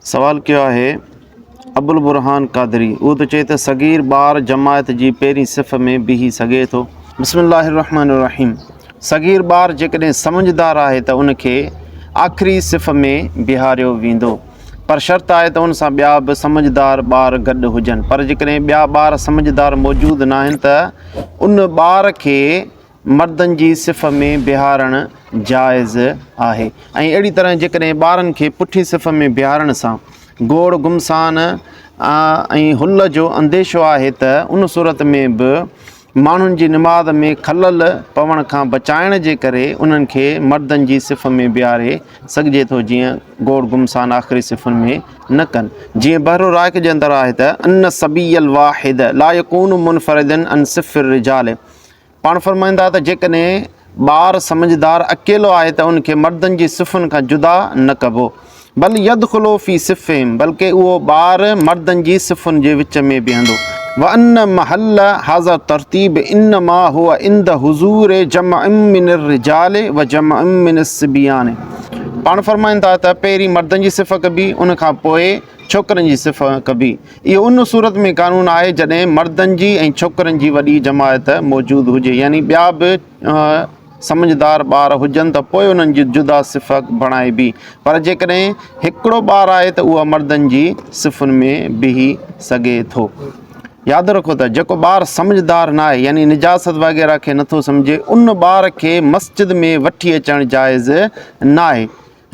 सवाल कयो आहे अबुल बुरहान कादरी। वो तो चए त सगीर ॿार जमायत जी पहिरीं सिफ़ में बीही सघे थो। बिस्मिल्लाहिर्रहमानिर्रहीम। सगीर ॿार जेकॾहिं समझदार आहे त उनखे आख़िरी सिफ़ में बिहारियो वेंदो, पर शर्त आहे त उन सां ॿिया बि समझदार ॿार गॾु हुजनि। पर जेकॾहिं ॿिया ॿार समझदार मौजूदु न आहिनि त उन ॿार खे मर्दनि जी सिफ़ में बिहारणु जाइज़ आहे। ऐं अहिड़ी तरह जेकॾहिं ॿारनि खे पुठी सिफ़ में बिहारण सां गोड़ गुमसान ऐं हुल जो अंदेशो आहे त उन सूरत में बि माण्हुनि जी निमाज़ में खलल पवण खां बचाइण जे करे उन्हनि खे मर्दनि जी सिफ़ में बिहारे सघिजे थो, जीअं गोड़ गुमसान आख़िरी सिफ़ुनि में न कनि। जीअं बहरो राइक जे अंदरि आहे त अन सबीयल वाहिद ला यकून मुनफरिदन अन सिफ़िर रिजाल। पाण फरमाईंदा त जेकॾहिं ॿार समझदार अकेलो आहे त उनखे मर्दनि जी सिफ़ुनि खां जुदा न कबो, बल यदखुलो फ़ी सिफ़िम, बल्कि उहो ॿार मर्दनि जी सिफ़ुनि जे विच में बीहंदो। व अन महल हाज़ा तरतीब इन्नमा हुआ इंद हुज़ूर जमअ मिनर रिजाल व जमअ मिनस सिबियान। पाण फरमाइनि था त पहिरीं मर्दनि जी सिफ़ कबी, उन खां पोइ छोकिरनि जी सिफ़ कबी। इहो उन सूरत में कानून आहे जॾहिं मर्दनि जी ऐं छोकिरनि जी वॾी जमायत मौजूदु हुजे, यानी ॿिया बि समझदार ॿार हुजनि त पोइ उन्हनि जी जुदा सिफ़ बणाइबी। पर जेकॾहिं हिकिड़ो ॿारु आहे त उहा मर्दनि जी सिफ़ुनि में बीही सघे थो। यादि रखो त जेको ॿारु समझदार न आहे, यानी निजासत वग़ैरह खे नथो सम्झे, उन ॿार खे मस्जिद में वठी अचणु जाइज़ न आहे।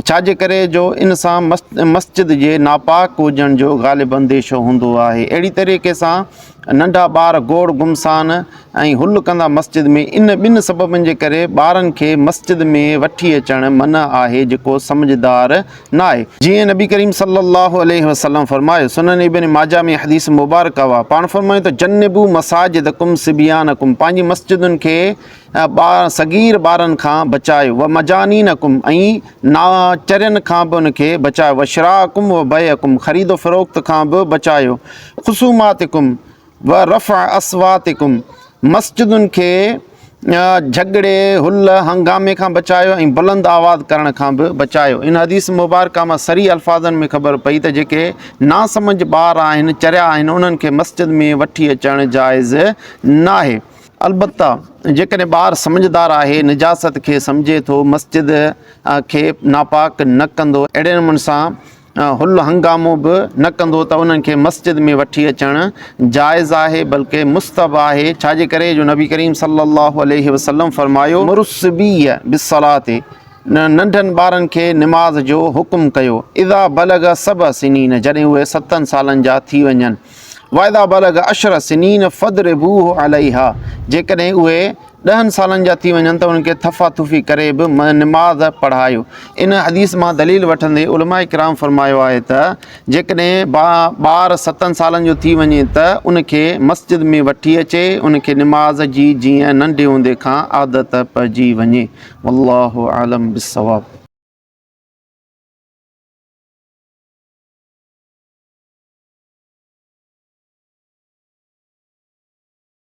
छाजे करे जो इन सां मस्जिद जे नापाक हुजण जो ग़ालिब अंदेशो हूंदो आहे। अहिड़ी तरीक़े सां नंढा ॿार गोड़ गुमसान ऐं हुल कंदा मस्जिद में। इन ॿिनि सबबनि जे करे ॿारनि खे मस्जिद में वठी अचणु मना आहे जेको समझदार न आहे। जीअं नबी करीम सल्लल्लाहु अलैहि वसल्लम फरमायो, सुनन इब्न माजा में हदीस मुबारक हुआ, पाण फरमायो त जन्नबू मसाजिदकुम सिबियानकुम, पंहिंजी मस्जिदुनि खे सगीर ॿारनि खां बचायो। व मजानीनकुम, ऐं नाचरियुनि खां बि उनखे बचायो। व शराकुम व बयकुम, ख़रीदो फ़रोख्त खां बि बचायो। ख़ुसूमातिकुम व रफ़अ अस्वातिकुम, मस्जिदुनि खे झगड़े हुल हंगामे खां बचायो ऐं बुलंद आवाज़ करण खां बि बचायो। इन हदीस मुबारक मां सरी अल्फाज़नि में ख़बर पई त जेके नासमझ ॿार आहिनि, चरिया आहिनि, उन्हनि खे मस्जिद में वठी अचणु जाइज़ न आहे। अलबत्ता जेकॾहिं ॿारु समझदार आहे, निजासत खे सम्झे थो, मस्जिद खे नापाक न कंदो, अहिड़े नमूने सां हुल हंगामो बि न कंदो, त उन्हनि खे मस्जिद में वठी अचणु जाइज़ आहे, बल्कि मुस्तहब आहे। छाजे करे जो नबी करीम सल्लल्लाहु अलैहि वसल्लम फरमायो, मुरुस्बिय बिस्सलाते, नंढनि ॿारनि खे निमाज़ जो हुकुम कयो। इज़ा बलग सब सिनीन, जॾहिं उहे 7 सालनि जा थी वञनि। वाइदा बलग अशर सिनीन फदरिबूहु अलैहा, जेकॾहिं उहे 10 सालनि जा थी वञनि त उनखे थफ़ाथुफ़ी करे बि निमाज़ पढ़ायो। इन हदीस मां दलील वठंदे उलमा इकराम फरमायो आहे त जेकॾहिं ॿार 7 सालनि जो थी वञे त उनखे मस्जिद में वठी अचे, उनखे निमाज़ जी जीअं नंढे हूंदे खां आदत पइजी वञे। वल्लाहु आलम बिस्सवाब।